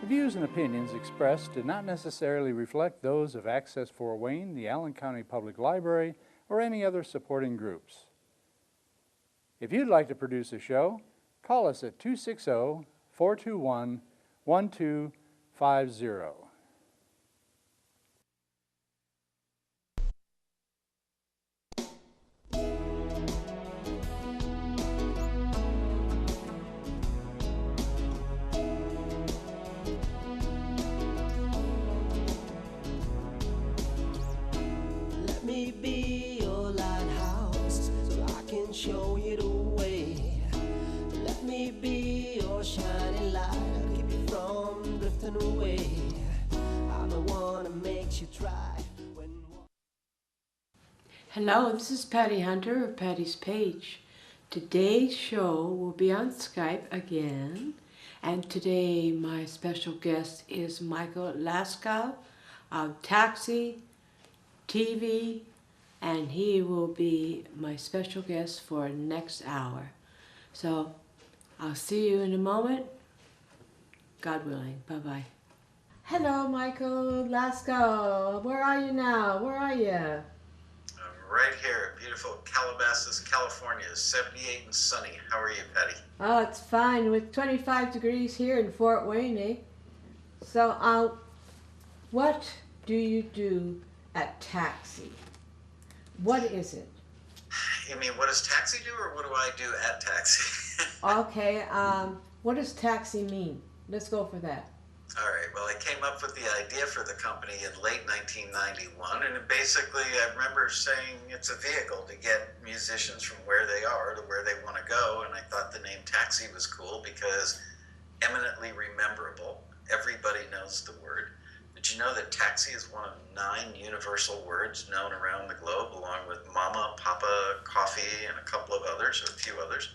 The views and opinions expressed do not necessarily reflect those of Access Fort Wayne, the Allen County Public Library, or any other supporting groups. If you'd like to produce a show, call us at 260-421-1250. Let me be your lighthouse so I can show you the way. Let me be your shining light, I'll keep you from drifting away. I'm the one that makes you try when... Hello, this is Patty Hunter of Patty's Page. Today's show will be on Skype again, and today my special guest is Michael Laskow of TAXI TV, and he will be my special guest for next hour. So I'll see you in a moment, God willing. Bye-bye. Hello, Michael Laskow. Where are you now? Where are you? I'm right here, beautiful Calabasas, California, 78 and sunny. How are you, Patty? Oh, it's fine with 25 degrees here in Fort Wayne, eh? So, what do you do at TAXI? What is it? You mean, what does TAXI do, or what do I do at TAXI? Okay, what does TAXI mean? Let's go for that. All right, well, I came up with the idea for the company in late 1991, and basically I remember saying it's a vehicle to get musicians from where they are to where they want to go, and I thought the name TAXI was cool because eminently rememberable. Everybody knows the word. Did you know that taxi is one of 9 universal words known around the globe, along with mama, papa, coffee, and a couple of others, or a few others?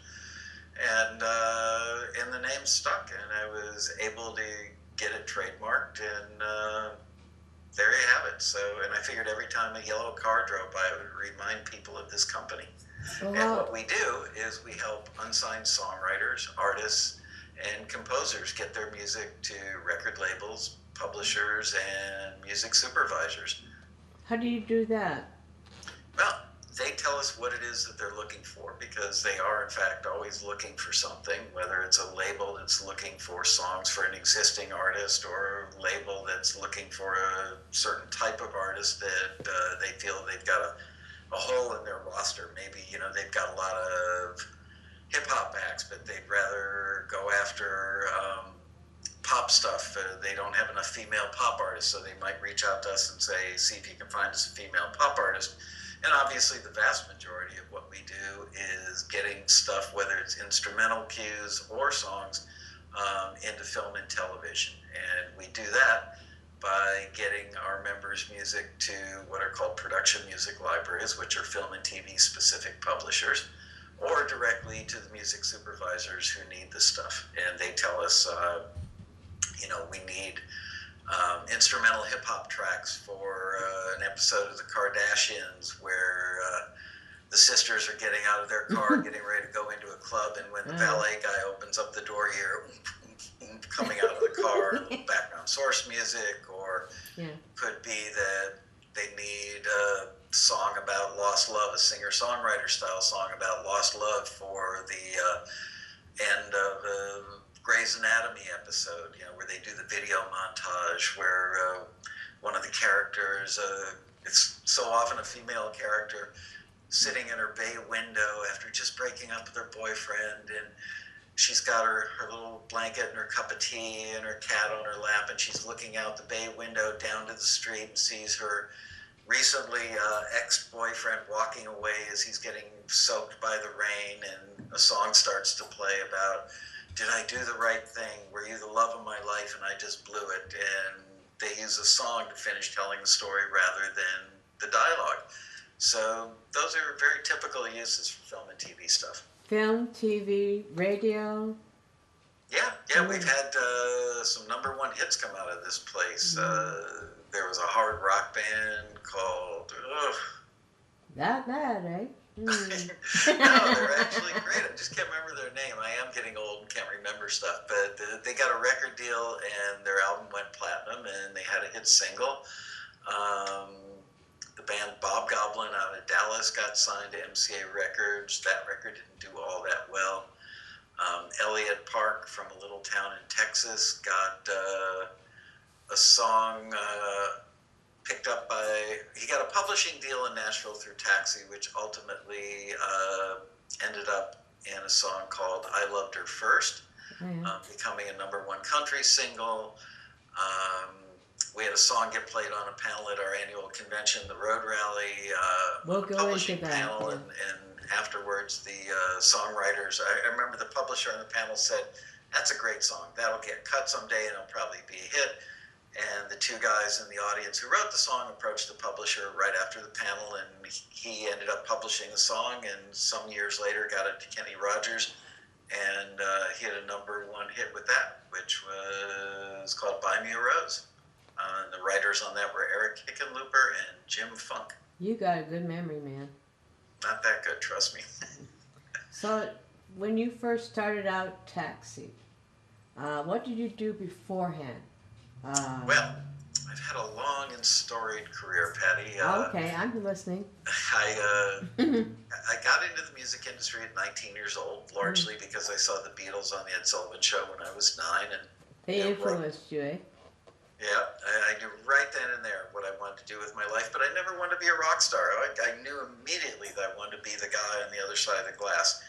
And the name stuck, and I was able to get it trademarked, and there you have it. So, and I figured every time a yellow car drove by, it would remind people of this company. Well, and what we do is we help unsigned songwriters, artists, and composers get their music to record labels, publishers, and music supervisors. how do you do that? Well, they tell us what it is that they're looking for, because they are in fact always looking for something, whether it's a label that's looking for songs for an existing artist, or a label that's looking for a certain type of artist that they feel they've got a hole in their roster. Maybe, they've got a lot of hip-hop acts, but they'd rather go after pop stuff. They don't have enough female pop artists, so they might reach out to us and say, see if you can find us a female pop artist. And obviously the vast majority of what we do is getting stuff, whether it's instrumental cues or songs, into film and television. And we do that by getting our members' music to what are called production music libraries, which are film and TV specific publishers, or directly to the music supervisors who need this stuff. And they tell us, we need instrumental hip-hop tracks for an episode of the Kardashians where the sisters are getting out of their car, getting ready to go into a club, and when the valet guy opens up the door, you hear coming out of the car, a little background source music, or could be that they need a song about lost love, a singer-songwriter style song about lost love for the end of a Grey's Anatomy episode, where they do the video montage where one of the characters, it's so often a female character, sitting in her bay window after just breaking up with her boyfriend, and she's got her little blanket and her cup of tea and her cat on her lap, and she's looking out the bay window down to the street and sees her recently ex-boyfriend walking away as he's getting soaked by the rain, and a song starts to play about, did I do the right thing? Were you the love of my life and I just blew it? And they use a song to finish telling the story rather than the dialogue. So those are very typical uses for film and TV stuff. Film, TV, radio? Yeah, we've had some #1 hits come out of this place. There was a hard rock band called... That bad, eh? No, they're actually great. I just can't remember their name. I am getting old and can't remember stuff. But they got a record deal, and their album went platinum, and they had a hit single. Um, the band Bob Goblin out of Dallas got signed to MCA Records. That record didn't do all that well. Elliott Park from a little town in Texas got a song picked up by, he got a publishing deal in Nashville through TAXI, which ultimately ended up in a song called I Loved Her First, becoming a #1 country single. We had a song get played on a panel at our annual convention, the Road Rally, We'll go publishing into that, panel, yeah. and afterwards the songwriters, I remember the publisher on the panel said, that's a great song, that'll get cut someday and it'll probably be a hit. And the two guys in the audience who wrote the song approached the publisher right after the panel, and he ended up publishing the song, and some years later got it to Kenny Rogers, and he had a #1 hit with that, which was called Buy Me a Rose. The writers on that were Eric Hickenlooper and Jim Funk. You got a good memory, man. Not that good, trust me. So, when you first started out TAXI, what did you do beforehand? Well, I've had a long and storied career, Patty. Okay, I'm listening. I got into the music industry at 19 years old, largely because I saw the Beatles on the Ed Sullivan Show when I was 9. And They influenced you, eh? yeah, I knew right then and there what I wanted to do with my life, but I never wanted to be a rock star. I knew immediately that I wanted to be the guy on the other side of the glass.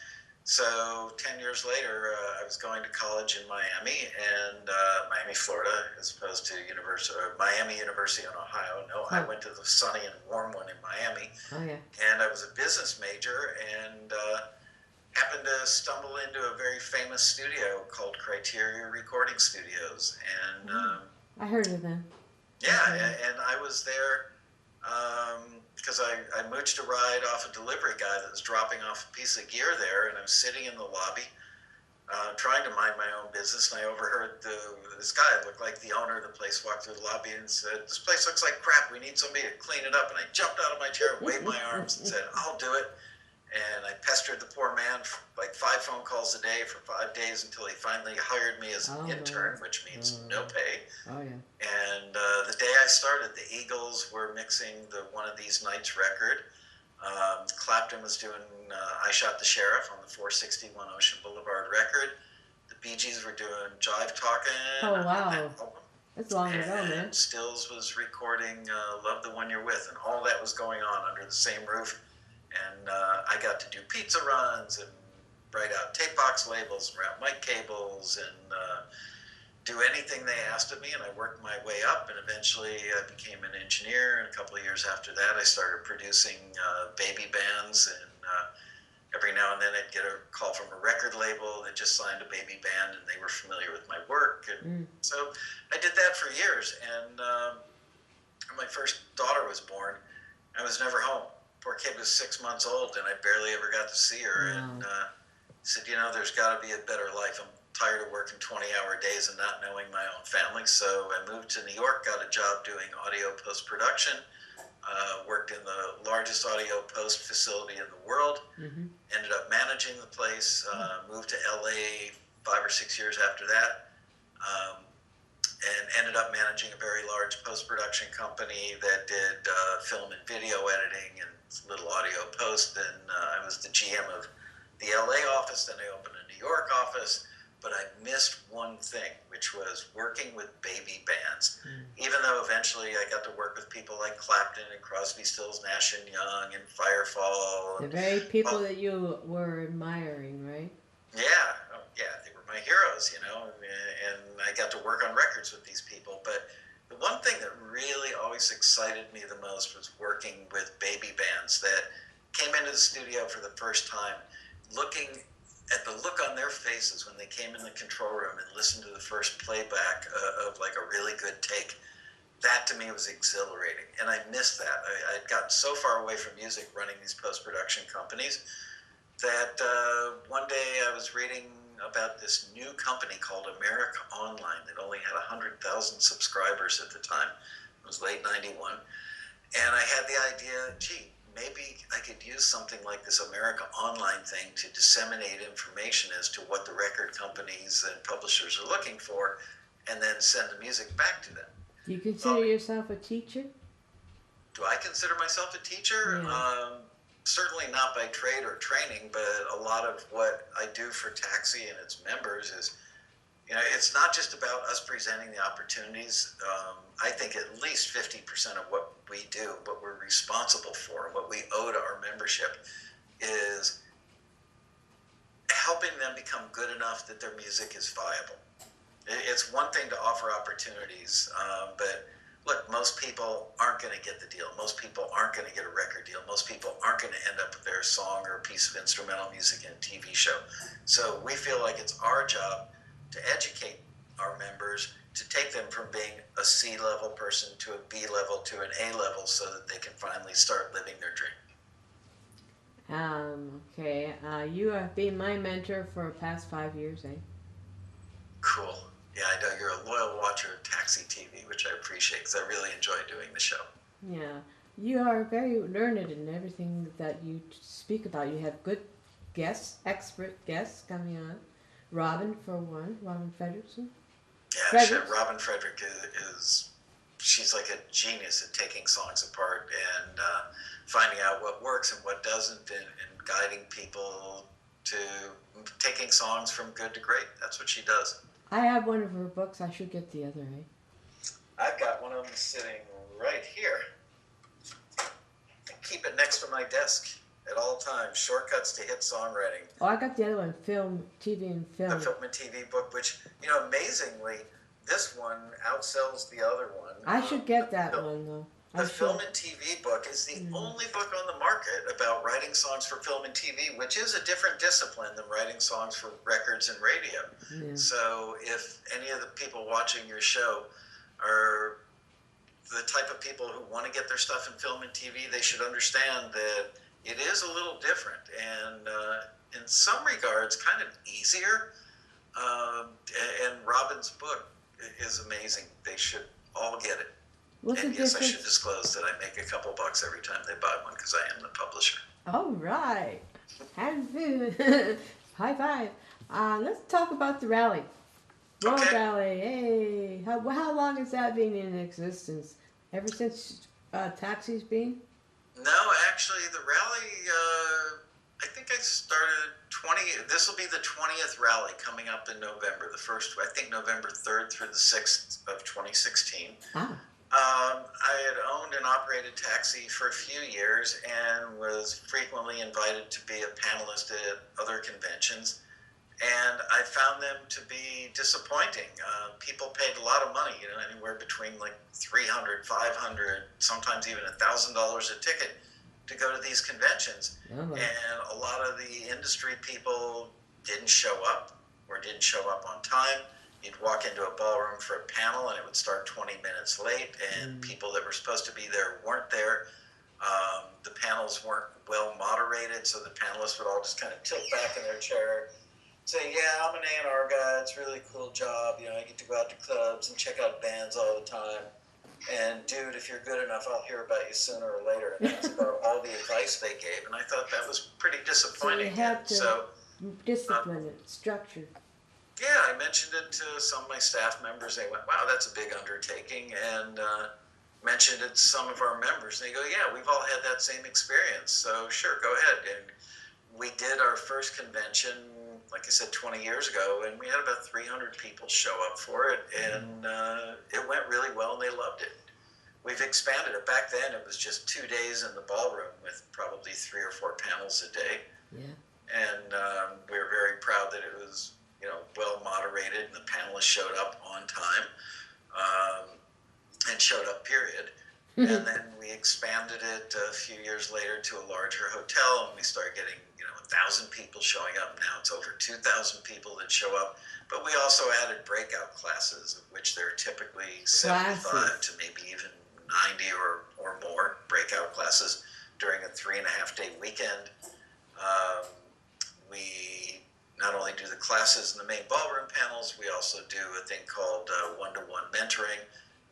So 10 years later, I was going to college in Miami, and Miami, Florida, as opposed to Miami University in Ohio. No, I went to the sunny and warm one in Miami. Oh, yeah. And I was a business major, and happened to stumble into a very famous studio called Criteria Recording Studios. And I heard of them. yeah, and I was there because I mooched a ride off a delivery guy that was dropping off a piece of gear there, and I was sitting in the lobby trying to mind my own business, and I overheard this guy, looked like the owner of the place, walk through the lobby and said, "This place looks like crap, we need somebody to clean it up." And I jumped out of my chair, waved my arms, and said, "I'll do it." And I pestered the poor man for like 5 phone calls a day for 5 days until he finally hired me as an intern, which means no pay. Oh, yeah. And the day I started, the Eagles were mixing the One of These Nights record. Clapton was doing I Shot the Sheriff on the 461 Ocean Boulevard record. The Bee Gees were doing Jive Talkin'. Oh, wow. That's long ago, man. And Stills was recording Love the One You're With, and all that was going on under the same roof. And I got to do pizza runs and write out tape box labels and route mic cables and do anything they asked of me. And I worked my way up, and eventually I became an engineer. And a couple of years after that, I started producing baby bands. And every now and then I'd get a call from a record label that just signed a baby band, and they were familiar with my work. And so I did that for years. And when my first daughter was born, I was never home. Poor kid was 6 months old, and I barely ever got to see her. Wow. And said, there's got to be a better life. I'm tired of working 20-hour days and not knowing my own family. So I moved to New York, got a job doing audio post-production, worked in the largest audio post facility in the world, ended up managing the place, moved to LA 5 or 6 years after that, and ended up managing a very large post-production company that did film and video editing and little audio post. And I was the GM of the LA office, then I opened a New York office, but I missed one thing, which was working with baby bands. Even though eventually I got to work with people like Clapton and Crosby, Stills, Nash & Young and Firefall. The very people that you were admiring, right? Yeah, they were my heroes, and I got to work on records with these people. But the one thing that really always excited me the most was working with baby bands that came into the studio for the first time, looking at the look on their faces when they came in the control room and listened to the first playback of like a really good take. That to me was exhilarating, and I missed that. I'd gotten so far away from music running these post-production companies that one day I was reading about this new company called America Online that only had 100,000 subscribers at the time. It was late '91. And I had the idea, gee, maybe I could use something like this America Online thing to disseminate information as to what the record companies and publishers are looking for, and then send the music back to them. Do you consider yourself a teacher? Do I consider myself a teacher? Yeah. Certainly not by trade or training, but a lot of what I do for TAXI and its members is, it's not just about us presenting the opportunities. I think at least 50% of what we do, what we're responsible for, what we owe to our membership, is helping them become good enough that their music is viable. It's one thing to offer opportunities, but look, most people aren't going to get the deal. Most people aren't going to get a record deal. Most people aren't going to end up with their song or a piece of instrumental music in a TV show. So we feel like it's our job to educate our members, to take them from being a C-level person to a B-level to an A-level so that they can finally start living their dream. Okay. You have been my mentor for the past 5 years, eh? Cool. Yeah, I know you're a loyal watcher of TAXI TV, which I appreciate because I really enjoy doing the show. Yeah. You are very learned in everything that you speak about. You have good guests, expert guests coming on. Robin, for one, Robin Fredrickson. Yeah, Robin Frederick she's like a genius at taking songs apart and finding out what works and what doesn't, and guiding people to taking songs from good to great. That's what she does. I have one of her books. I should get the other, eh? I've got one of them sitting right here. I keep it next to my desk at all times. Shortcuts to Hit Songwriting. Oh, I got the other one, Film, TV and Film. The Film and TV book, which, amazingly, this one outsells the other one. I should get that one, though. The Film and TV book is the only book on the market about writing songs for film and TV, which is a different discipline than writing songs for records and radio. Yeah. So if any of the people watching your show are the type of people who want to get their stuff in film and TV, they should understand that it is a little different and in some regards kind of easier. And Robin's book is amazing. They should all get it. What's and the yes, difference? I should disclose that I make a couple bucks every time they buy one because I am the publisher. All right. High five. Let's talk about the rally. Road Okay. Rally. Hey. How long has that been in existence? Ever since Taxi's been? No, actually, the rally, I think I started this will be the 20th rally coming up in November. The first, I think November 3rd through the 6th of 2016. Ah. I had owned and operated TAXI for a few years and was frequently invited to be a panelist at other conventions. And I found them to be disappointing. People paid a lot of money, anywhere between like $300, $500, sometimes even $1,000 a ticket to go to these conventions. Oh. And a lot of the industry people didn't show up or didn't show up on time. You'd walk into a ballroom for a panel and it would start 20 minutes late, and people that were supposed to be there weren't there. The panels weren't well moderated, so the panelists would all just kind of tilt back in their chair, say, yeah, I'm an A&R guy, it's a really cool job, I get to go out to clubs and check out bands all the time. And dude, if you're good enough, I'll hear about you sooner or later. And that's about all the advice they gave. And I thought that was pretty disappointing. So you had to discipline it, structure. Yeah, I mentioned it to some of my staff members. They went, wow, that's a big undertaking. And mentioned it to some of our members. And they go, yeah, we've all had that same experience. So sure, go ahead. And we did our first convention, like I said, 20 years ago, and we had about 300 people show up for it. And it went really well, and they loved it. We've expanded it. Back then, it was just 2 days in the ballroom with probably 3 or 4 panels a day. Yeah. And we were very proud that it was, well moderated, and the panelists showed up on time, and showed up, period. And then we expanded it a few years later to a larger hotel, and we started getting, 1,000 people showing up. Now it's over 2,000 people that show up. But we also added breakout classes, of which there are typically 75 to maybe even 90 or more breakout classes during a 3.5-day weekend. We not only do the classes in the main ballroom panels, we also do a thing called one-to-one mentoring,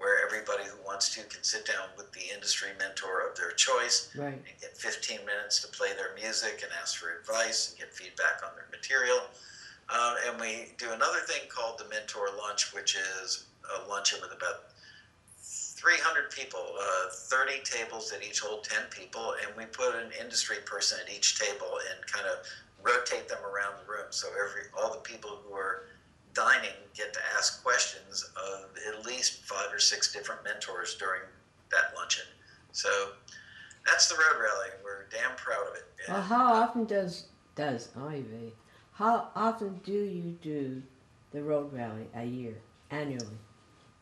where everybody who wants to can sit down with the industry mentor of their choice Right. and get 15 minutes to play their music and ask for advice and get feedback on their material. And we do another thing called the Mentor Lunch, which is a luncheon with about 300 people, 30 tables that each hold 10 people, and we put an industry person at each table and kind of rotate them around the room. So all the people who are dining get to ask questions of at least 5 or 6 different mentors during that luncheon. So that's the Road Rally, and we're damn proud of it. Well, how often how often do you do the Road Rally a year, annually?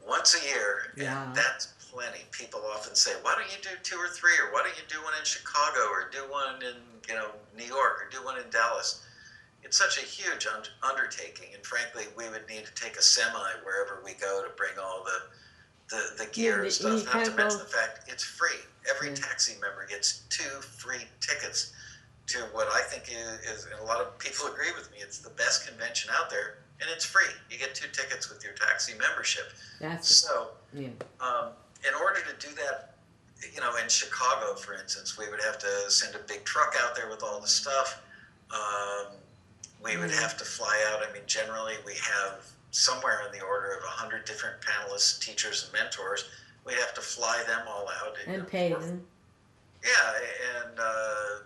Once a year, Yeah. and that's plenty. People often say, why don't you do 2 or 3, or why don't you do one in Chicago, or do one in New York, or do one in Dallas? It's such a huge undertaking, and frankly, we would need to take a semi wherever we go to bring all the gear and stuff. Not to mention the fact it's free. Every taxi member gets 2 free tickets to what I think is, and a lot of people agree with me, it's the best convention out there, and it's free. You get 2 tickets with your taxi membership. In order to do that, in Chicago, for instance, we would have to send a big truck out there with all the stuff. We would have to fly out. I mean, generally we have somewhere in the order of 100 different panelists, teachers, and mentors. We'd have to fly them all out. And pay them. Yeah, and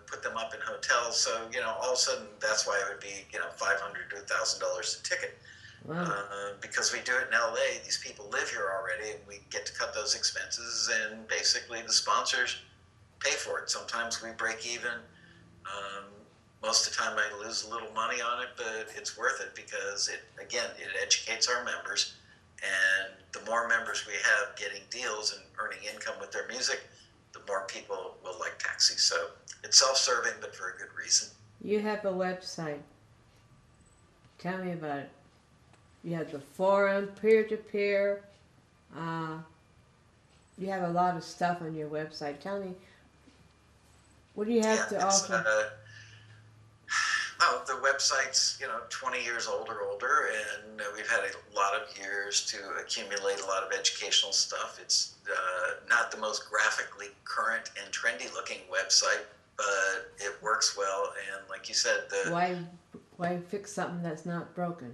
put them up in hotels. So, all of a sudden, that's why it would be, $500 to $1,000 a ticket. Wow. Because we do it in LA, these people live here already, and we get to cut those expenses, and basically the sponsors pay for it. Sometimes we break even. Most of the time I lose a little money on it, but it's worth it because it educates our members, and the more members we have getting deals and earning income with their music, the more people will like taxis. So it's self-serving, but for a good reason. You have a website. Tell me about it. You have the forum, peer-to-peer. You have a lot of stuff on your website. Tell me, what do you have to offer? Well, the website's 20 years old or older, and we've had a lot of years to accumulate a lot of educational stuff. It's not the most graphically current and trendy looking website, but it works well. And like you said, why fix something that's not broken?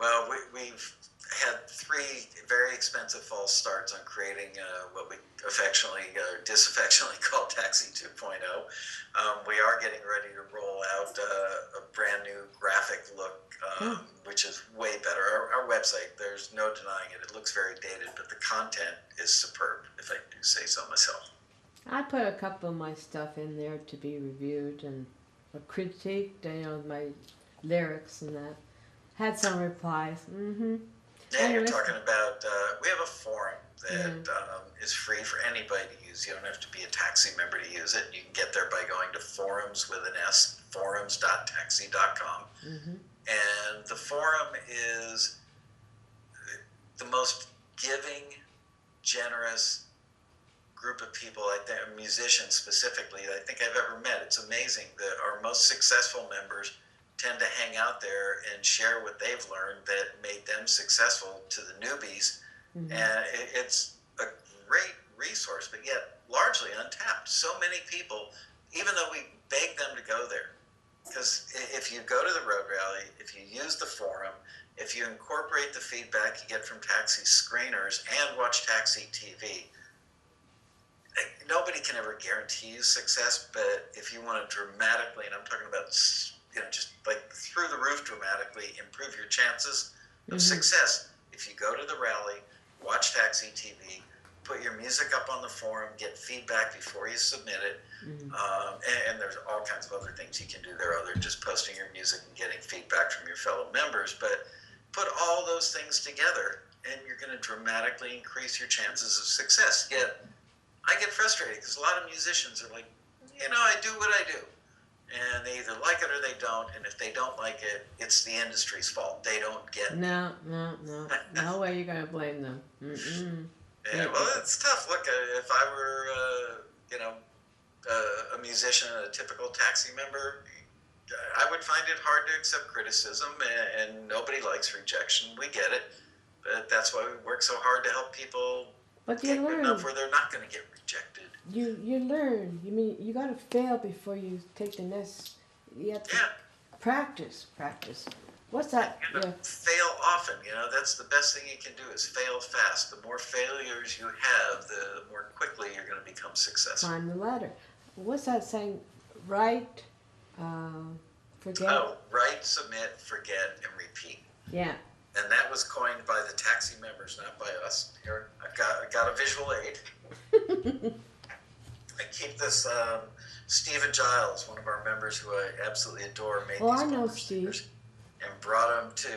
Well, we've had 3 very expensive false starts on creating what we affectionately or disaffectionately call Taxi 2.0. We are getting ready to roll out a brand new graphic look, which is way better. Our website, there's no denying it. It looks very dated, but the content is superb, if I do say so myself. I put a couple of my stuff in there to be reviewed and critiqued, my lyrics and that. Had some replies. Mm-hmm. Yeah, you're talking about, we have a forum that is free for anybody to use. You don't have to be a taxi member to use it. You can get there by going to forums with an S, forums.taxi.com. Mm-hmm. And the forum is the most giving, generous group of people, musicians specifically, I think I've ever met. It's amazing that our most successful members tend to hang out there and share what they've learned that made them successful to the newbies. Mm-hmm. And it's a great resource, but yet largely untapped. So many people, even though we beg them to go there, because if you go to the Road Rally, if you use the forum, if you incorporate the feedback you get from taxi screeners and watch Taxi TV, nobody can ever guarantee you success, but if you want to dramatically, and I'm talking about just like through the roof dramatically improve your chances of success, if you go to the rally, watch Taxi TV, put your music up on the forum, get feedback before you submit it, and there's all kinds of other things you can do there other than just posting your music and getting feedback from your fellow members. But put all those things together and you're going to dramatically increase your chances of success. Yet I get frustrated because a lot of musicians are like, I do what I do. And they either like it or they don't. And if they don't like it, it's the industry's fault. They don't get it. No way you're going to blame them. Mm-mm. Yeah, well, it's tough. Look, if I were, a musician and a typical taxi member, I would find it hard to accept criticism, and nobody likes rejection. We get it. But that's why we work so hard to help people But get you good learn. enough where they're not going to get rejected. You learn. You mean you got to fail before you take the next. You have to Yeah. practice. What's that? You gotta fail often. That's the best thing you can do is fail fast. The more failures you have, the more quickly you're going to become successful. Climb the ladder. What's that saying? Write, forget. Oh, write, submit, forget, and repeat. Yeah. And that was coined by the TAXI members, not by us. Here, I got a visual aid. I keep this. Stephen Giles, one of our members who I absolutely adore, made these I know bumper stickers Steve. and brought them to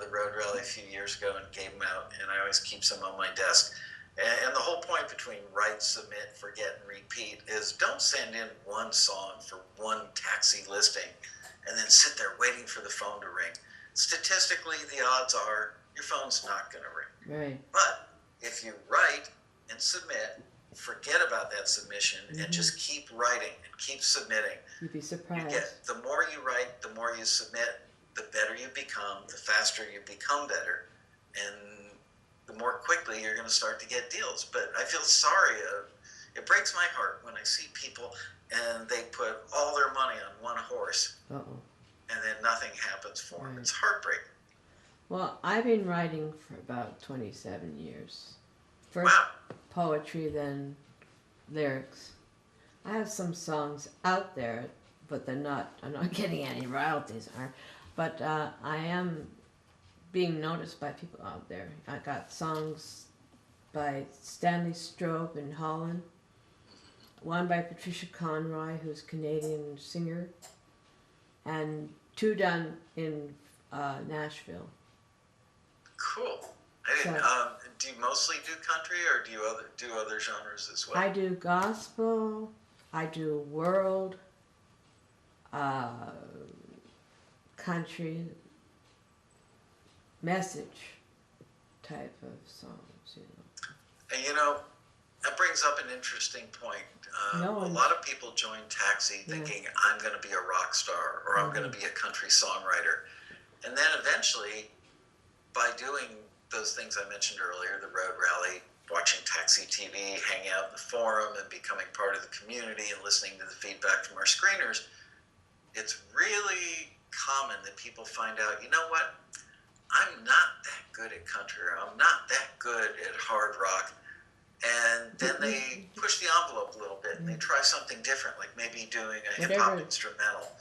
the road rally a few years ago and gave them out. And I always keep some on my desk. And the whole point between write, submit, forget, and repeat is don't send in one song for one taxi listing and then sit there waiting for the phone to ring. Statistically, the odds are your phone's not going to ring. Right. But if you write and submit, forget about that submission and just keep writing and keep submitting. You'd be surprised. The more you write, the more you submit, the better you become, the faster you become better, and the more quickly you're going to start to get deals. But I feel sorry. It breaks my heart when I see people and they put all their money on one horse and then nothing happens for them. It's heartbreaking. Well, I've been writing for about 27 years. First Wow. poetry, then lyrics. I have some songs out there, but I'm not getting any royalties. But I am being noticed by people out there. I got songs by Stanley Strobe in Holland, one by Patricia Conroy, who's a Canadian singer, and two done in Nashville. Cool. Do you mostly do country, or do you do other genres as well? I do gospel, I do world, country, message type of songs, And that brings up an interesting point. A lot of people join Taxi thinking, I'm going to be a rock star, or I'm going to be a country songwriter. And then eventually, by doing those things I mentioned earlier, the road rally, watching Taxi TV, hang out in the forum, and becoming part of the community and listening to the feedback from our screeners, it's really common that people find out, you know what, I'm not that good at country, or I'm not that good at hard rock. And then they push the envelope a little bit and they try something different, like maybe doing a hip-hop instrumental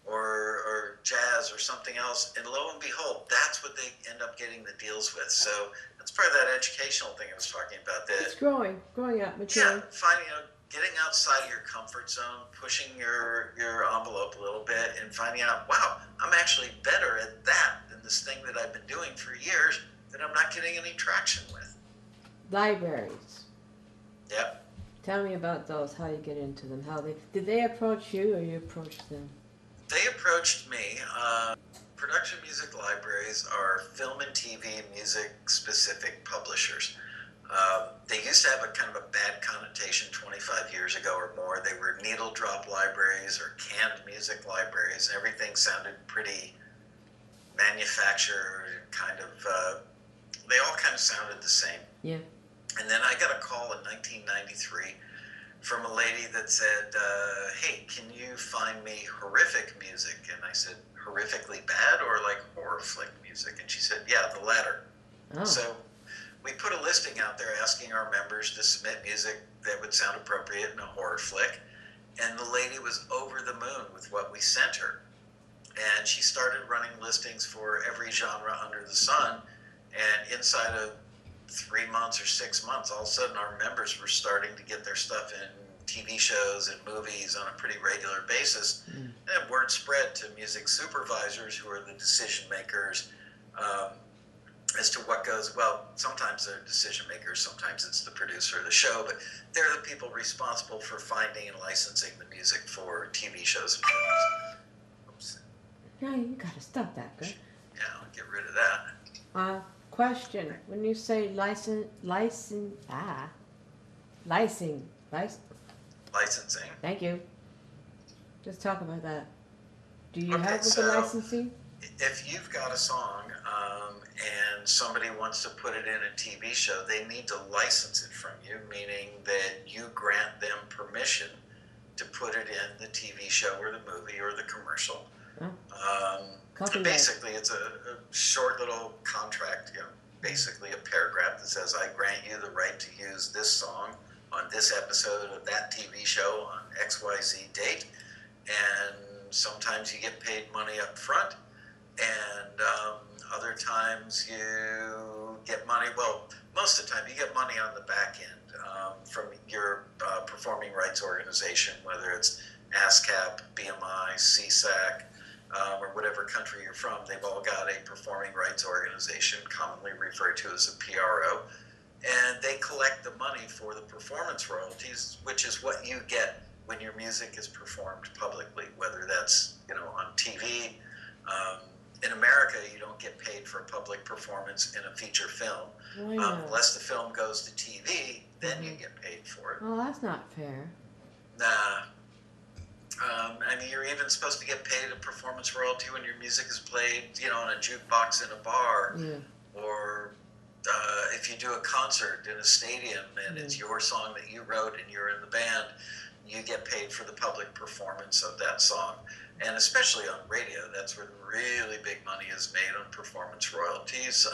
or jazz or something else. And lo and behold, that's what they end up getting the deals with. So that's part of that educational thing I was talking about. It's growing up, maturing. Yeah, getting outside of your comfort zone, pushing your envelope a little bit and finding out, wow, I'm actually better at that than this thing that I've been doing for years that I'm not getting any traction with. Libraries. Yep. Tell me about those, how you get into them. Did they approach you or you approached them? They approached me. Production music libraries are film and TV music specific publishers. They used to have a kind of a bad connotation 25 years ago or more. They were needle drop libraries or canned music libraries. Everything sounded pretty manufactured, they all kind of sounded the same. Yeah. And then I got a call in 1993 from a lady that said, hey, can you find me horrific music? And I said, horrifically bad or like horror flick music? And she said, yeah, the latter. Oh. So we put a listing out there asking our members to submit music that would sound appropriate in a horror flick. And the lady was over the moon with what we sent her. And she started running listings for every genre under the sun. And inside of 3 months or 6 months, all of a sudden our members were starting to get their stuff in TV shows and movies on a pretty regular basis. And word spread to music supervisors, who are the decision makers, as to what goes. Well, sometimes they're decision makers, sometimes it's the producer of the show, but they're the people responsible for finding and licensing the music for TV shows and movies. Oops. No, you gotta stop that, good. Yeah, I'll get rid of that. Question: when you say licensing. Thank you. Just talk about that. Do you help with the licensing? If you've got a song and somebody wants to put it in a TV show, they need to license it from you, meaning that you grant them permission to put it in the TV show or the movie or the commercial. Basically, it's a short little contract, basically a paragraph that says, I grant you the right to use this song on this episode of that TV show on XYZ date. And sometimes you get paid money up front, and other times you get money, well, most of the time you get money on the back end from your performing rights organization, whether it's ASCAP, BMI, CSAC, or whatever country you're from. They've all got a performing rights organization, commonly referred to as a PRO, and they collect the money for the performance royalties, which is what you get when your music is performed publicly, whether that's on TV. In America, you don't get paid for a public performance in a feature film. Unless the film goes to TV, then you get paid for it. Well, that's not fair. Nah. You're even supposed to get paid a performance royalty when your music is played, on a jukebox in a bar, or if you do a concert in a stadium and it's your song that you wrote and you're in the band, you get paid for the public performance of that song. And especially on radio, that's where the really big money is made on performance royalties.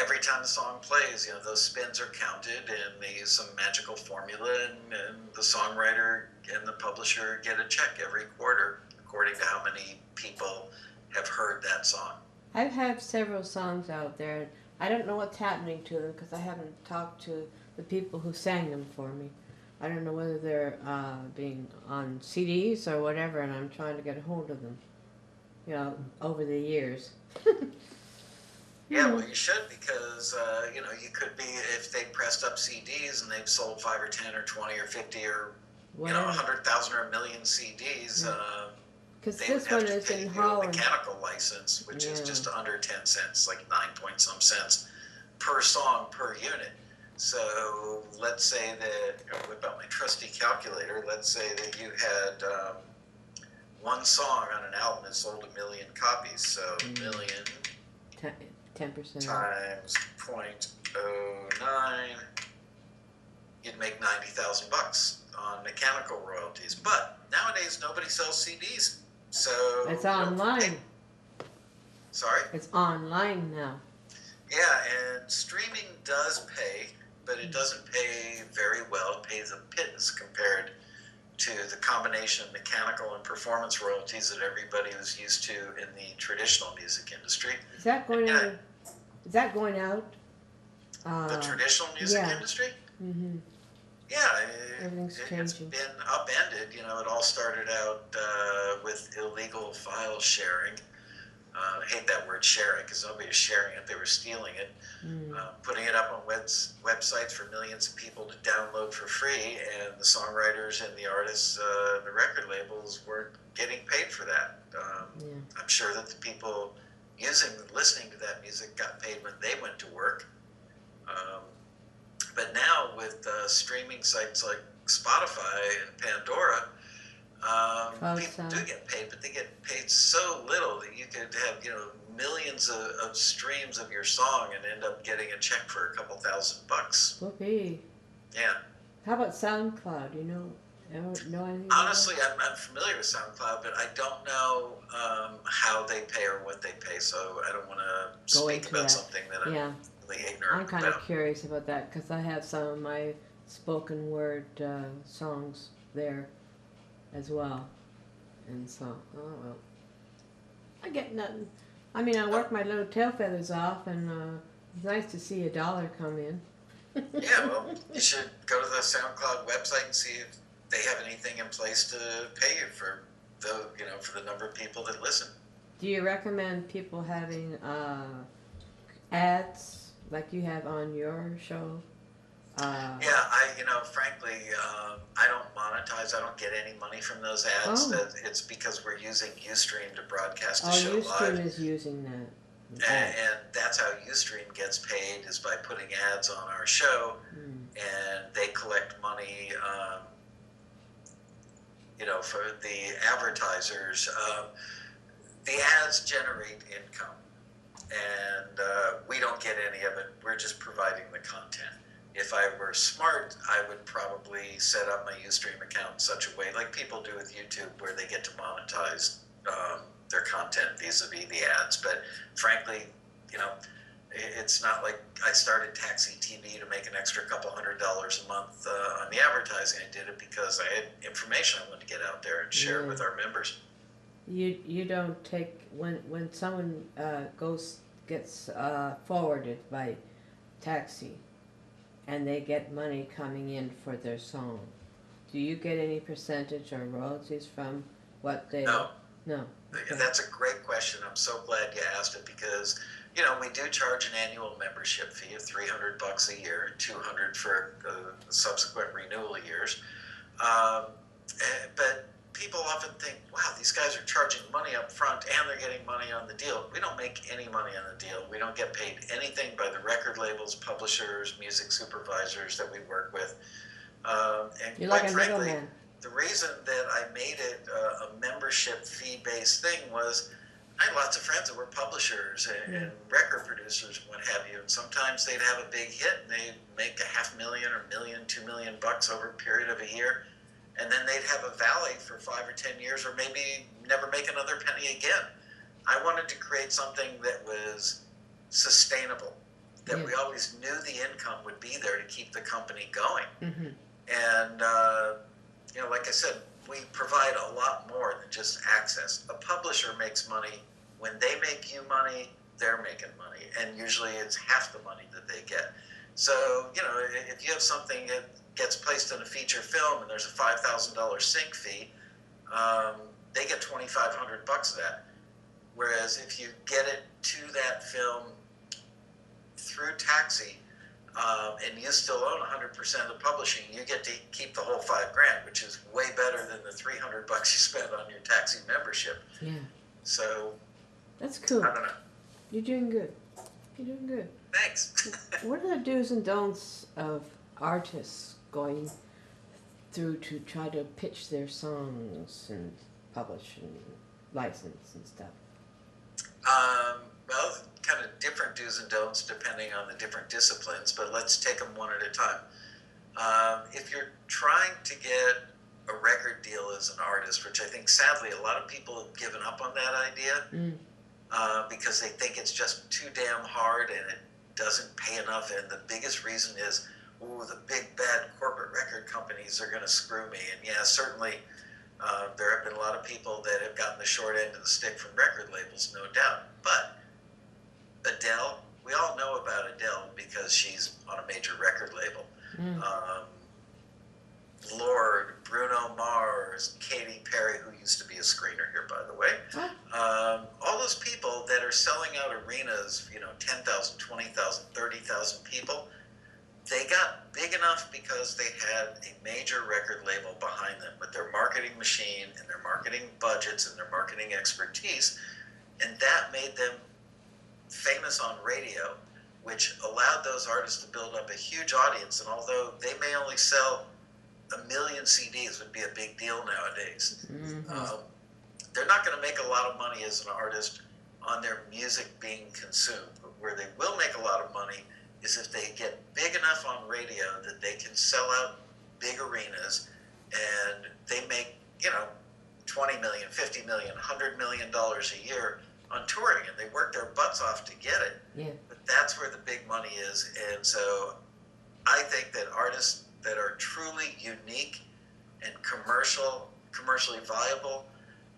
Every time the song plays, those spins are counted, and they use some magical formula, and the songwriter and the publisher get a check every quarter according to how many people have heard that song. I've had several songs out there. I don't know what's happening to them because I haven't talked to the people who sang them for me. I don't know whether they're being on CDs or whatever, and I'm trying to get a hold of them, over the years. Yeah, well, you should, because, you could be, if they pressed up CDs and they've sold 5 or 10 or 20 or 50 or, 100,000 or a million CDs, Because they would this have one to is pay in you a Holland. mechanical license, which is just under 10 cents, like 9 point some cents per song per unit. So let's say that, whip out my trusty calculator, let's say that you had one song on an album that sold 1 million copies, so 1 million 10%. times 0.09, you'd make $90,000 on mechanical royalties. But nowadays nobody sells CDs, so It's online. Sorry? It's online now. Yeah, and streaming does pay, but it doesn't pay very well. It pays a pittance compared to the combination of mechanical and performance royalties that everybody was used to in the traditional music industry. Is that going out? Is that going out? The traditional music industry? Mm-hmm. Yeah, Everything's it's changing. been upended. It all started out with illegal file sharing. I hate that word sharing because nobody was sharing it, they were stealing it. Putting it up on websites for millions of people to download for free, and the songwriters and the artists and the record labels weren't getting paid for that. I'm sure that the people listening to that music got paid when they went to work. But now with streaming sites like Spotify and Pandora, people do get paid, but they get paid so little that you could have, millions of streams of your song and end up getting a check for a couple $1,000. Whoopee. Yeah. How about SoundCloud? Do you know anything? Honestly, I'm familiar with SoundCloud, but I don't know how they pay or what they pay, so I don't want to speak about something that I'm really ignorant I'm kind of curious about that because I have some of my spoken word songs there as well, and so I get nothing. I mean, I work my little tail feathers off, and it's nice to see $1 come in. Yeah, well, you should go to the SoundCloud website and see if they have anything in place to pay you for the number of people that listen. Do you recommend people having ads like you have on your show? Frankly, I don't monetize. I don't get any money from those ads. It's because we're using Ustream to broadcast the show live. Ustream is using that. And that's how Ustream gets paid, is by putting ads on our show, and they collect money, for the advertisers. The ads generate income. and we don't get any of it. We're just providing the content. If I were smart, I would probably set up my Ustream account in such a way, like people do with YouTube, where they get to monetize their content vis-a-vis the ads. But frankly, you know, it's not like I started TAXI TV to make an extra couple $100 a month on the advertising. I did it because I had information I wanted to get out there and share with our members. You don't take when someone gets forwarded by TAXI, and they get money coming in for their song. Do you get any percentage or royalties from what they? No. No. Okay. That's a great question. I'm so glad you asked it, because you know, we do charge an annual membership fee of $300 a year, $200 for subsequent renewal years. But people often think, wow, these guys are charging money up front and they're getting money on the deal. We don't make any money on the deal. We don't get paid anything by the record labels, publishers, music supervisors that we work with. And You're quite like a frankly, middleman. the reason that I made it a membership fee-based thing was I had lots of friends that were publishers and record producers and what have you. And sometimes they'd have a big hit and they'd make $500,000 or $1 million, $2 million over a period of a year. And then they'd have a valley for 5 or 10 years, or maybe never make another penny again. I wanted to create something that was sustainable, that we always knew the income would be there to keep the company going. Mm-hmm. And, you know, like I said, we provide a lot more than just access. A publisher makes money. When they make you money, they're making money. And usually it's half the money that they get. So, you know, if you have something that gets placed in a feature film and there's a $5,000 sync fee, they get $2,500 of that. Whereas if you get it to that film through TAXI, and you still own 100% of the publishing, you get to keep the whole $5,000, which is way better than the $300 you spent on your TAXI membership. Yeah. So That's cool. I don't know. You're doing good. You're doing good. Thanks. What are the do's and don'ts of artists going through to try to pitch their songs and publish and license and stuff? Well, kind of different do's and don'ts depending on the different disciplines, but let's take them one at a time. If you're trying to get a record deal as an artist, which I think sadly a lot of people have given up on that idea because they think it's just too damn hard and it doesn't pay enough, and the biggest reason is, oh, the big bad corporate record companies are going to screw me. And yeah, certainly there have been a lot of people that have gotten the short end of the stick from record labels, no doubt. But Adele, we all know about Adele because she's on a major record label. Lorde, Bruno Mars, Katy Perry, who used to be a screener here, by the way. All those people that are selling out arenas, you know, 10,000, 20,000, 30,000 people, they got big enough because they had a major record label behind them with their marketing machine and their marketing budgets and their marketing expertise, and that made them famous on radio, which allowed those artists to build up a huge audience. And although they may only sell 1 million CDs, would be a big deal nowadays, they're not going to make a lot of money as an artist on their music being consumed. But where they will make a lot of money is if they get big enough on radio that they can sell out big arenas, and they make, you know, 20 million, 50 million, $100 million a year on touring, and they work their butts off to get it. Yeah. But that's where the big money is. And so I think that artists that are truly unique and commercially viable,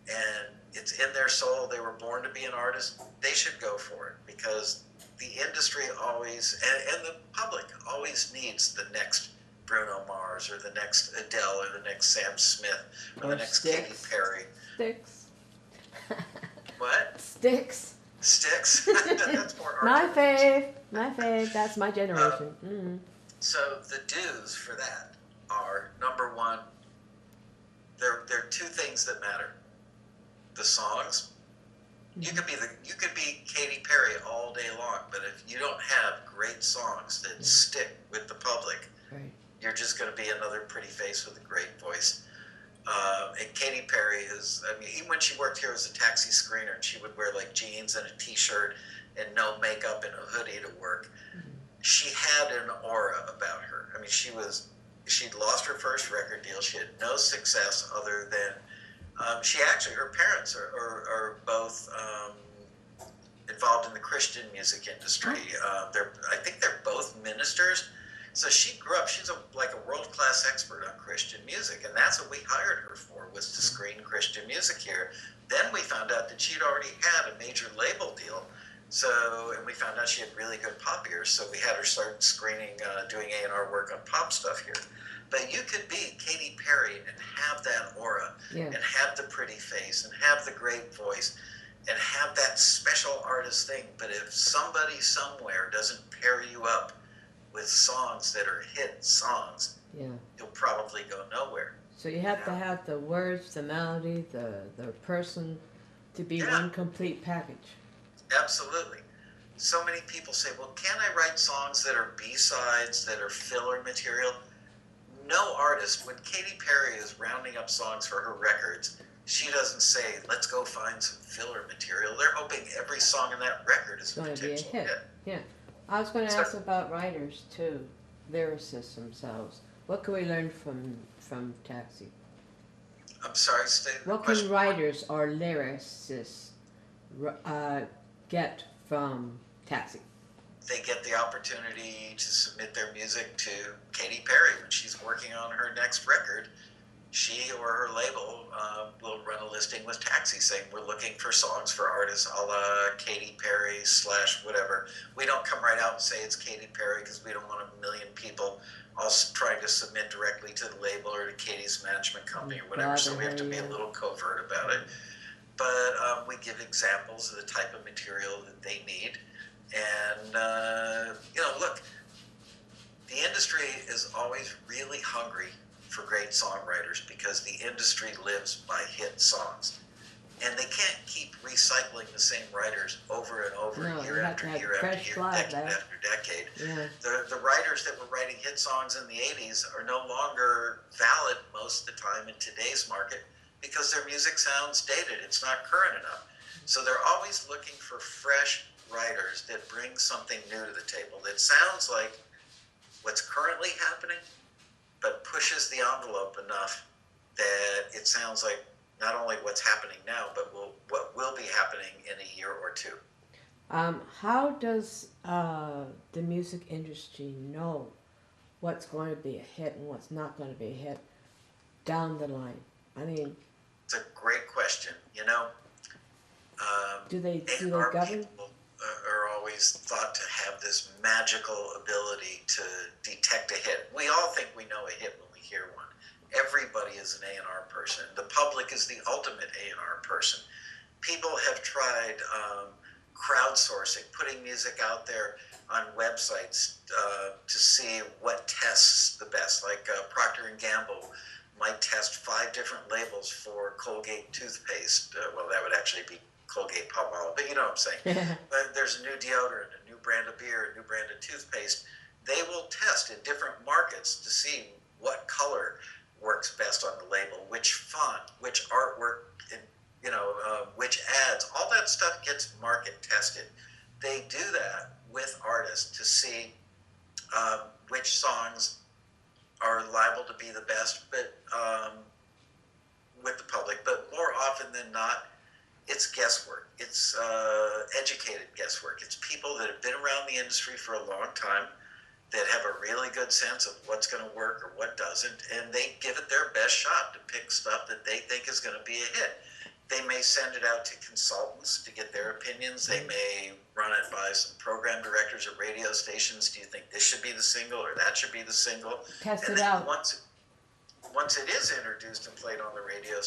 and it's in their soul, they were born to be an artist, they should go for it, because the industry always, and the public always needs the next Bruno Mars or the next Adele or the next Sam Smith or the next Katy Perry. Sticks. What? Sticks. Sticks? That's more art. My fave. That's my generation. So the do's for that are, number one, there are two things that matter. The songs. You could be Katy Perry all day long, but if you don't have great songs that stick with the public, you're just going to be another pretty face with a great voice. And Katy Perry is, I mean, even when she worked here as a taxi screener, she would wear like jeans and a t-shirt and no makeup and a hoodie to work. She had an aura about her. I mean, she'd lost her first record deal. She had no success other than her parents are both involved in the Christian music industry. I think they're both ministers. So she grew up, she's like a world-class expert on Christian music, and that's what we hired her for, was to screen Christian music here. Then we found out that she'd already had a major label deal, and we found out she had really good pop ears, so we had her start screening, doing A&R work on pop stuff here. But you could be Katy Perry and have that aura, and have the pretty face, and have the great voice, and have that special artist thing. But if somebody somewhere doesn't pair you up with songs that are hit songs, you'll probably go nowhere. So you have to have the words, the melody, the person to be one complete package. Absolutely. So many people say, well, can't I write songs that are B-sides, that are filler material? No artist, when Katy Perry is rounding up songs for her records, she doesn't say, let's go find some filler material. They're hoping every song in that record is a potential hit. Yeah. I was going to ask about writers, too, lyricists themselves. What can we learn from Taxi? I'm sorry, stay the What question. can writers or lyricists get from Taxi? They get the opportunity to submit their music to Katy Perry when she's working on her next record. She or her label will run a listing with Taxi saying, we're looking for songs for artists a la Katy Perry / whatever. We don't come right out and say it's Katy Perry because we don't want a million people all trying to submit directly to the label or to Katy's management company or whatever, so we have to be a little covert about it. But we give examples of the type of material that they need. And, look, the industry is always really hungry for great songwriters because the industry lives by hit songs. And they can't keep recycling the same writers over and over, year after year after year, decade after decade. Yeah. The writers that were writing hit songs in the 80s are no longer valid most of the time in today's market because their music sounds dated. It's not current enough. So they're always looking for fresh writers that bring something new to the table that sounds like what's currently happening, but pushes the envelope enough that it sounds like not only what's happening now, but what will be happening in a year or two. How does the music industry know what's going to be a hit and what's not going to be a hit down the line? I mean, it's a great question. Do they our govern? People are always thought to have this magical ability to detect a hit. We all think we know a hit when we hear one. Everybody is an A&R person. The public is the ultimate A&R person. People have tried crowdsourcing, putting music out there on websites to see what tests the best. Like Procter & Gamble might test 5 different labels for Colgate toothpaste. Well, that would actually be Colgate Palmolive, but you know what I'm saying. But there's a new deodorant, a new brand of beer, a new brand of toothpaste. They will test in different markets to see what color works best on the label, which font, which artwork, which ads. All that stuff gets market tested. They do that with artists to see which songs are liable to be the best, but with the public. But more often than not, it's guesswork. It's educated guesswork. It's people that have been around the industry for a long time that have a really good sense of what's going to work or what doesn't, and they give it their best shot to pick stuff that they think is going to be a hit. They may send it out to consultants to get their opinions. They may run it by some program directors at radio stations. Do you think this should be the single or that should be the single? Test and it then out. Once it is introduced and played on the radio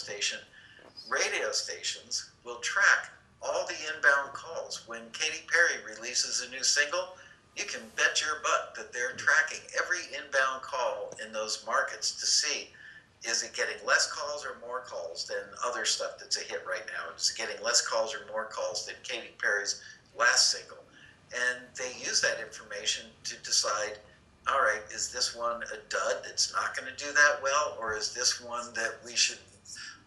stations will track all the inbound calls. When Katy Perry releases a new single, you can bet your butt that they're tracking every inbound call in those markets to see, is it getting less calls or more calls than other stuff that's a hit right now? Is it getting less calls or more calls than Katy Perry's last single? And they use that information to decide, all right, is this one a dud that's not going to do that well, or is this one that we should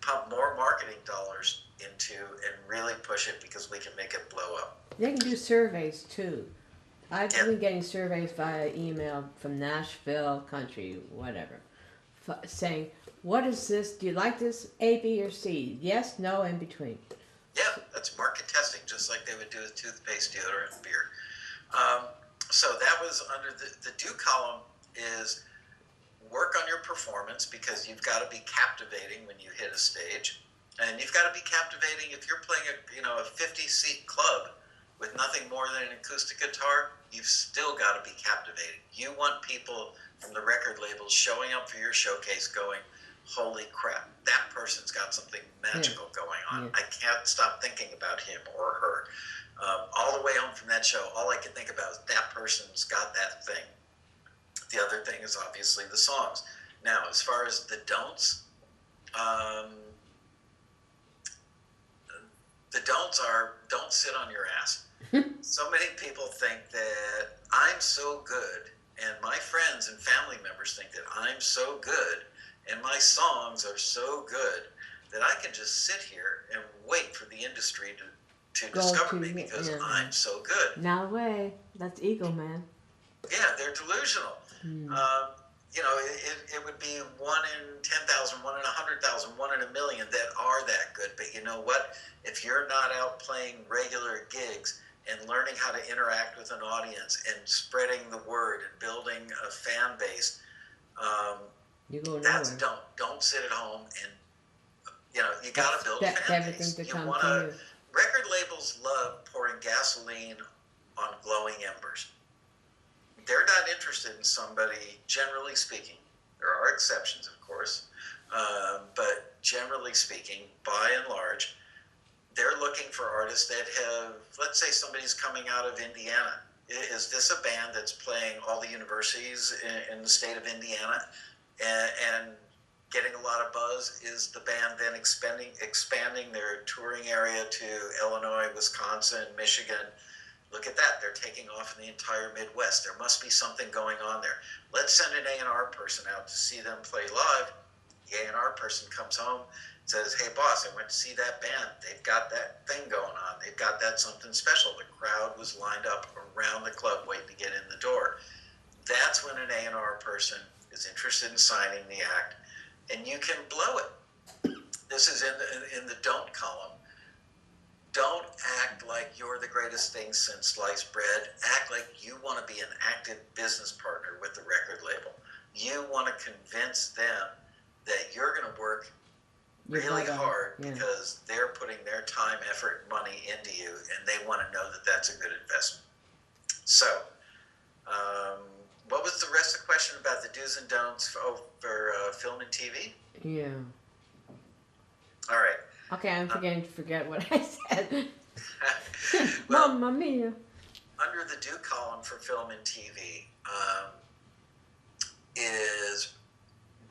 pump more marketing dollars into and really push it because we can make it blow up? They can do surveys too. I've Yeah. been getting surveys via email from Nashville, country, whatever, saying, what is this? Do you like this? A, B, or C? Yes, no, in between. Yeah, that's market testing, just like they would do with toothpaste, deodorant, and beer. So that was under the do column is work on your performance, because you've got to be captivating when you hit a stage, and you've got to be captivating if you're playing a 50-seat club with nothing more than an acoustic guitar. You've still got to be captivating. You want people from the record labels showing up for your showcase going, holy crap, that person's got something magical going on. I can't stop thinking about him or her. All the way home from that show, all I can think about is that person's got that thing. The other thing is obviously the songs. Now, as far as the don'ts, the don'ts are don't sit on your ass. So many people think that I'm so good, and my friends and family members think that I'm so good, and my songs are so good that I can just sit here and wait for the industry to discover me because I'm so good. No way. That's ego, man. Yeah, they're delusional. It would be 1 in 10,000, 1 in 100,000, 1 in a million that are that good. But you know what? If you're not out playing regular gigs and learning how to interact with an audience and spreading the word and building a fan base, that's don't sit at home and you got to build a fan base. Record labels love pouring gasoline on glowing embers. They're not interested in somebody, generally speaking. There are exceptions, of course, but generally speaking, by and large, they're looking for artists that have, let's say somebody's coming out of Indiana. Is this a band that's playing all the universities in the state of Indiana and getting a lot of buzz? Is the band then expanding their touring area to Illinois, Wisconsin, Michigan? Look at that. They're taking off in the entire Midwest. There must be something going on there. Let's send an A&R person out to see them play live. The A&R person comes home, says, hey, boss, I went to see that band. They've got that thing going on. They've got that something special. The crowd was lined up around the club waiting to get in the door. That's when an A&R person is interested in signing the act, and you can blow it. This is in the don't column. Don't act like you're the greatest thing since sliced bread. Act like you want to be an active business partner with the record label. You want to convince them that you're going to work really hard because they're putting their time, effort, and money into you, and they want to know that that's a good investment. So, what was the rest of the question about the do's and don'ts for film and TV? Yeah. All right. Okay, I'm beginning to forget what I said. Well, Mamma mia. Under the do column for film and TV is,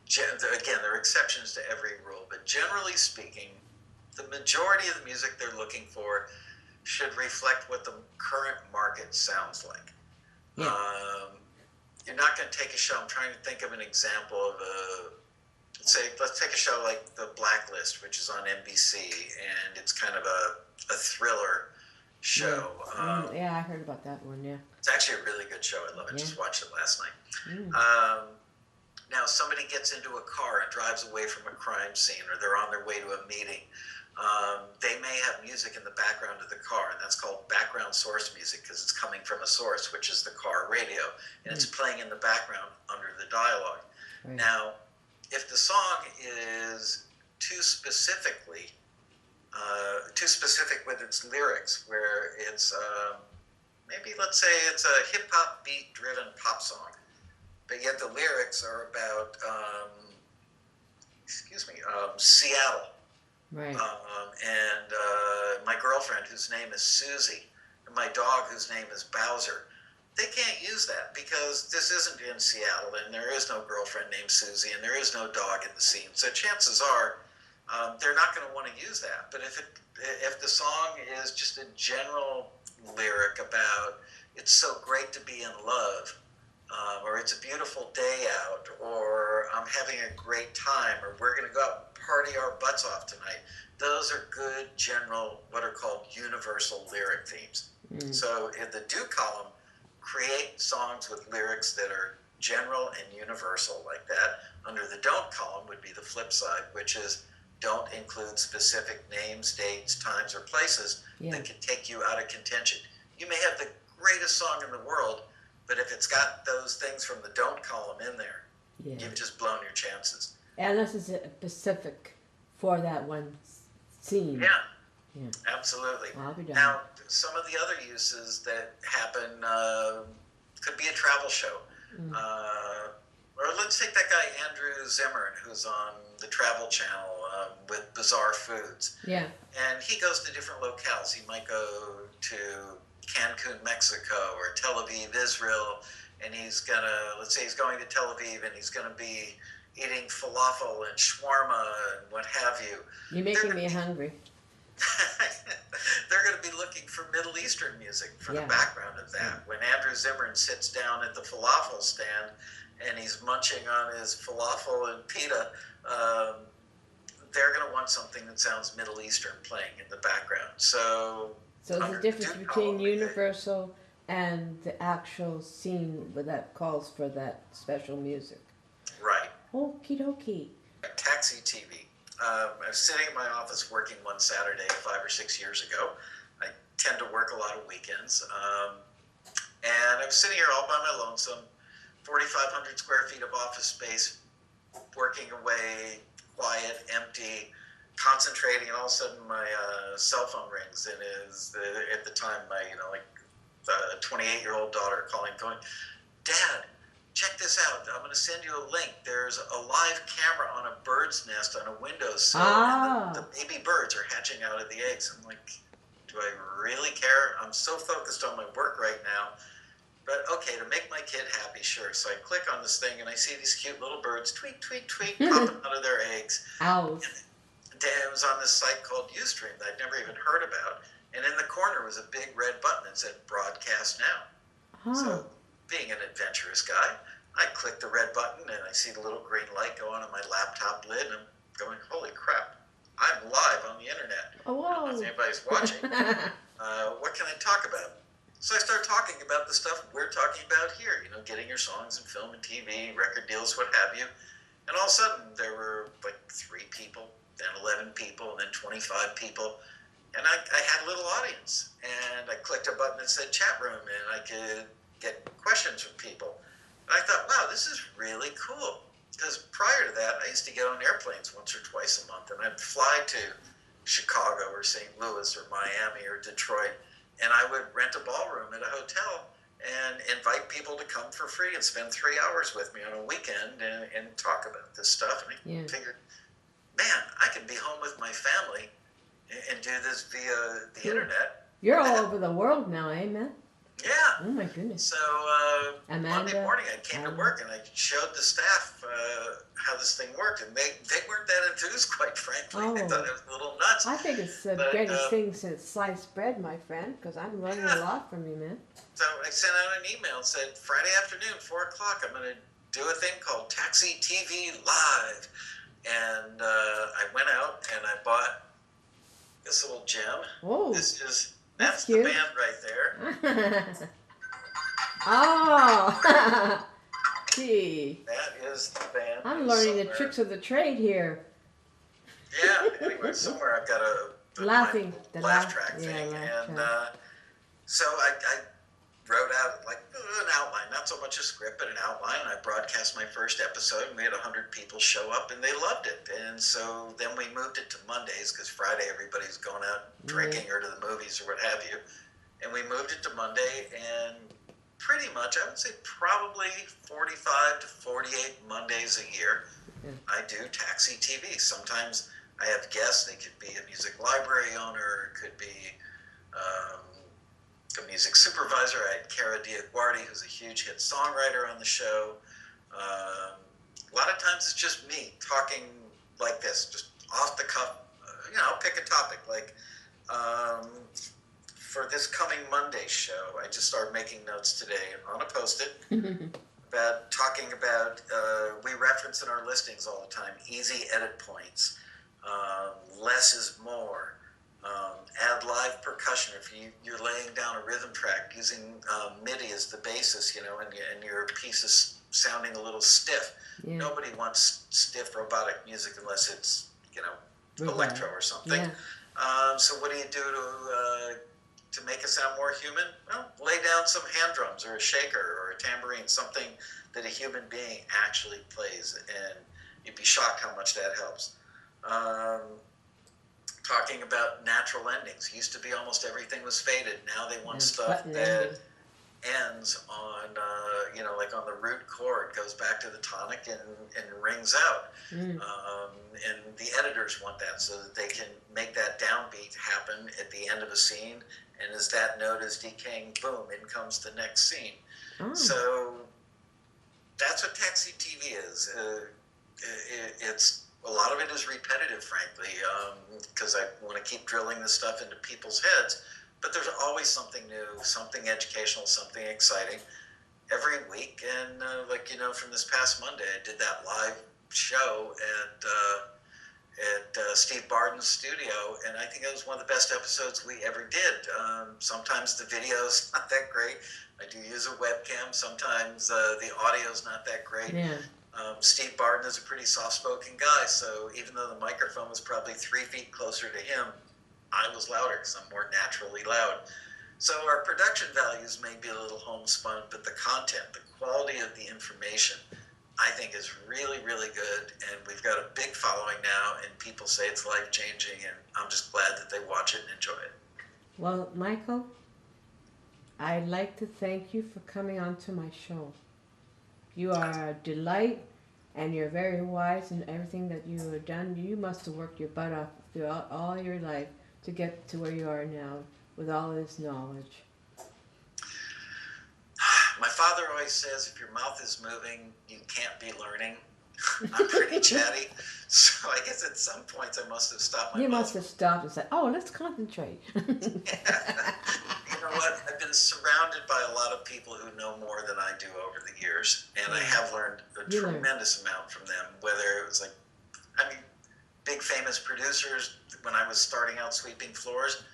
again, there are exceptions to every rule, but generally speaking, the majority of the music they're looking for should reflect what the current market sounds like. Yeah. You're not going to take a show, I'm trying to think of an example of let's take a show like The Blacklist, which is on NBC, and it's kind of a thriller show. Yeah, I heard about that one, yeah. It's actually a really good show. I love it. Just watched it last night. Now, somebody gets into a car and drives away from a crime scene, or they're on their way to a meeting. They may have music in the background of the car, and that's called background source music because it's coming from a source, which is the car radio, and it's playing in the background under the dialogue. Right. Now, if the song is too specific with its lyrics, where it's maybe, let's say it's a hip-hop beat-driven pop song, but yet the lyrics are about, Seattle. Right. And my girlfriend, whose name is Susie, and my dog, whose name is Bowser. They can't use that because this isn't in Seattle, and there is no girlfriend named Susie, and there is no dog in the scene. So chances are they're not going to want to use that. But if the song is just a general lyric about it's so great to be in love, or it's a beautiful day out, or I'm having a great time, or we're going to go out and party our butts off tonight, those are good general, what are called universal lyric themes. So in the do column, create songs with lyrics that are general and universal like that. Under the don't column would be the flip side, which is don't include specific names, dates, times, or places that can take you out of contention. You may have the greatest song in the world, but if it's got those things from the don't column in there, you've just blown your chances. Unless it's specific for that one scene. Yeah, absolutely. I'll be done. Now, some of the other uses that happen could be a travel show. Or let's take that guy, Andrew Zimmern, who's on the Travel Channel with Bizarre Foods. Yeah. And he goes to different locales. He might go to Cancun, Mexico, or Tel Aviv, Israel, and he's going to, let's say he's going to Tel Aviv, and he's going to be eating falafel and shawarma and what have you. You're making me hungry. They're going to be looking for Middle Eastern music for the background of that. When Andrew Zimmern sits down at the falafel stand and he's munching on his falafel and pita, they're going to want something that sounds Middle Eastern playing in the background. So the difference between Universal and the actual scene that calls for that special music. Right. Okie dokie. Taxi TV. I was sitting in my office working one Saturday 5 or 6 years ago. I tend to work a lot of weekends. And I was sitting here all by my lonesome, 4,500 square feet of office space, working away, quiet, empty, concentrating, and all of a sudden my cell phone rings, and at the time my 28-year-old daughter calling, going, "Dad, check this out. I'm going to send you a link. There's a live camera on a bird's nest on a windowsill, and the baby birds are hatching out of the eggs." I'm like, do I really care? I'm so focused on my work right now. But okay, to make my kid happy, sure. So I click on this thing, and I see these cute little birds, tweet, tweet, tweet, popping out of their eggs. Owls. And it was on this site called Ustream that I'd never even heard about. And in the corner was a big red button that said Broadcast Now. So being an adventurous guy, I click the red button, and I see the little green light go on my laptop lid, and I'm going, holy crap, I'm live on the internet. Oh, whoa. I don't know if anybody's watching. What can I talk about? So I start talking about the stuff we're talking about here, getting your songs in film and TV, record deals, what have you. And all of a sudden, there were like 3 people, then 11 people, and then 25 people. And I had a little audience. And I clicked a button that said chat room, and I could get questions from people. And I thought, wow, this is really cool. Because prior to that, I used to get on airplanes once or twice a month, and I'd fly to Chicago or St. Louis or Miami or Detroit, and I would rent a ballroom at a hotel and invite people to come for free and spend 3 hours with me on a weekend and talk about this stuff. And I figured, man, I can be home with my family and do this via the internet. You're all over the world now, amen? Yeah. Oh my goodness. So Monday morning I came to work and I showed the staff how this thing worked, and they weren't that enthused, quite frankly. They thought it was a little nuts. I think it's the greatest thing since sliced bread, my friend, because I'm learning a lot from you, man. So I sent out an email and said, Friday afternoon, 4 o'clock, I'm going to do a thing called Taxi TV Live. And I went out and I bought this little gem. Oh, That's the band right there. Oh, gee. That is the band. I'm learning the tricks of the trade here. Yeah, anyway, somewhere I've got a laugh track thing. So I wrote out like an outline, not so much a script, but an outline. I broadcast my first episode, and we had 100 people show up, and they loved it. And so then we moved it to Mondays, because Friday everybody's going out drinking or to the movies or what have you. And we moved it to Monday, and pretty much, I would say probably 45 to 48 Mondays a year, I do Taxi TV. Sometimes I have guests. They could be a music library owner, it could be a music supervisor. I had Cara Diaguardi, who's a huge hit songwriter, on the show. A lot of times it's just me talking like this, just off the cuff. I'll pick a topic. Like for this coming Monday show, I just started making notes today on a Post-it about talking about, we reference in our listings all the time, easy edit points, less is more, Add live percussion. If you're laying down a rhythm track using MIDI as the basis, and your piece is sounding a little stiff. Yeah. Nobody wants stiff robotic music unless it's, Robot. electro or something. Yeah. So what do you do to make it sound more human? Well, lay down some hand drums or a shaker or a tambourine, something that a human being actually plays, and you'd be shocked how much that helps. Talking about natural endings. Used to be almost everything was faded. Now they want stuff that ends on, like on the root chord, goes back to the tonic and rings out. And the editors want that so that they can make that downbeat happen at the end of a scene. And as that note is decaying, boom, in comes the next scene. So that's what Taxi TV is. It's a lot of it is repetitive, frankly, because I want to keep drilling this stuff into people's heads. But there's always something new, something educational, something exciting every week. And from this past Monday, I did that live show at Steve Barden's studio, and I think it was one of the best episodes we ever did. Sometimes the video's not that great. I do use a webcam. Sometimes the audio's not that great. Yeah. Steve Barden is a pretty soft-spoken guy, so even though the microphone was probably 3 feet closer to him, I was louder because I'm more naturally loud. So our production values may be a little homespun, but the content, the quality of the information, I think is really, really good. And we've got a big following now, and people say it's life-changing, and I'm just glad that they watch it and enjoy it. Well, Michael, I'd like to thank you for coming on to my show. You are a delight, and you're very wise in everything that you have done. You must have worked your butt off throughout all your life to get to where you are now with all this knowledge. My father always says, if your mouth is moving, you can't be learning. I'm pretty chatty, so I guess at some points I must have stopped my mouth. You must have stopped and said, oh, let's concentrate. Yeah. You know what? I've been surrounded by a lot of people who know more than I do over the years, and I have learned a tremendous amount from them, whether it was big famous producers. When I was starting out sweeping floors,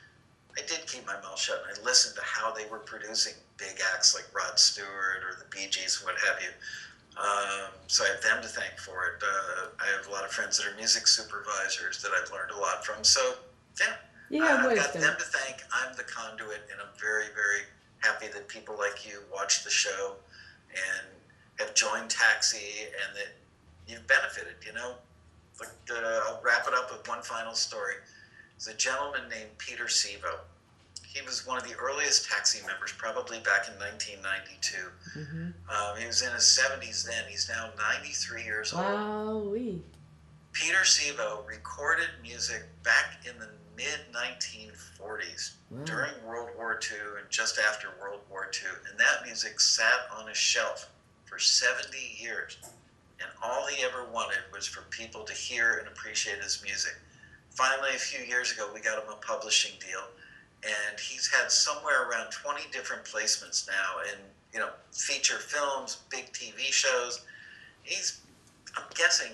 I did keep my mouth shut, and I listened to how they were producing big acts like Rod Stewart or the Bee Gees and what have you. So I have them to thank for it. I have a lot of friends that are music supervisors that I've learned a lot from. So, I've got them to thank. I'm the conduit, and I'm very, very happy that people like you watch the show and have joined Taxi and that you've benefited, I'll wrap it up with one final story. There's a gentleman named Peter Sevo. He was one of the earliest Taxi members, probably back in 1992. He was in his 70s then. He's now 93 years old. Wowee. Peter Sevo recorded music back in the mid-1940s, during World War II and just after World War II. And that music sat on a shelf for 70 years. And all he ever wanted was for people to hear and appreciate his music. Finally, a few years ago, we got him a publishing deal. And he's had somewhere around 20 different placements now in, feature films, big TV shows. He's, I'm guessing,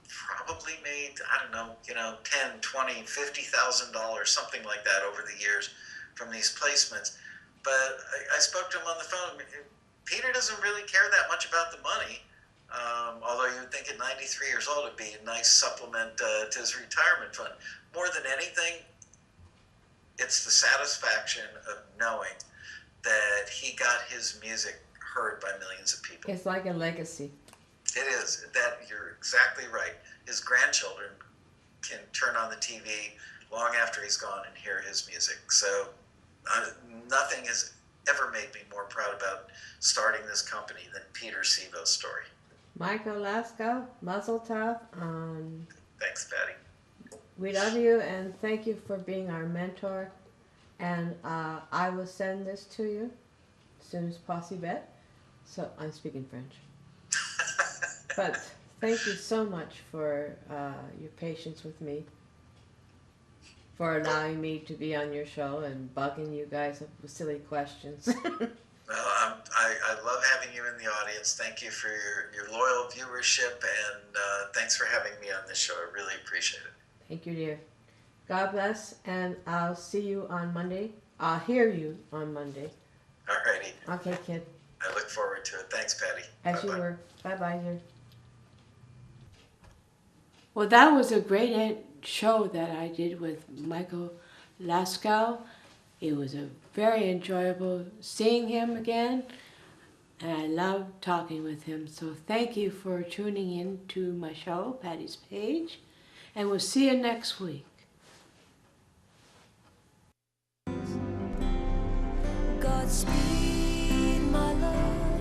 probably made, I don't know, $10, $20, $50,000, something like that over the years from these placements. But I spoke to him on the phone. Peter doesn't really care that much about the money. Although you would think at 93 years old it'd be a nice supplement to his retirement fund. More than anything, it's the satisfaction of knowing that he got his music heard by millions of people. It's like a legacy. It is. That you're exactly right. His grandchildren can turn on the TV long after he's gone and hear his music. So nothing has ever made me more proud about starting this company than Peter Sevo's story. Michael Laskow, Muzzle Tough. Thanks, Patty. We love you and thank you for being our mentor. And I will send this to you as soon as possible. So I'm speaking French. But thank you so much for your patience with me, for allowing me to be on your show and bugging you guys with silly questions. Well, I love having you in the audience. Thank you for your loyal viewership, and thanks for having me on this show. I really appreciate it. Thank you, dear. God bless, and I'll see you on Monday. I'll hear you on Monday. All righty. Okay, kid. I look forward to it. Thanks, Patty. As Bye-bye. you were. Bye-bye, dear. Well, that was a great show that I did with Michael Laskow. It was a very enjoyable seeing him again, and I loved talking with him. So thank you for tuning in to my show, Patty's Page, and we'll see you next week. Godspeed, my love,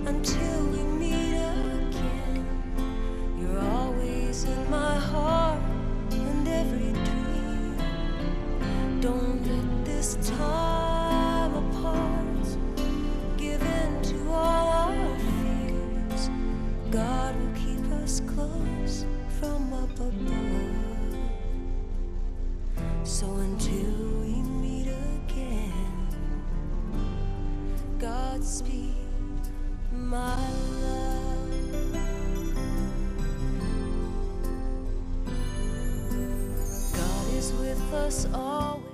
until we meet again. You're always in my heart and every dream. Don't let this time apart give in to all our fears. God will keep us close from up above. So until we meet again, Godspeed, my love. God is with us always.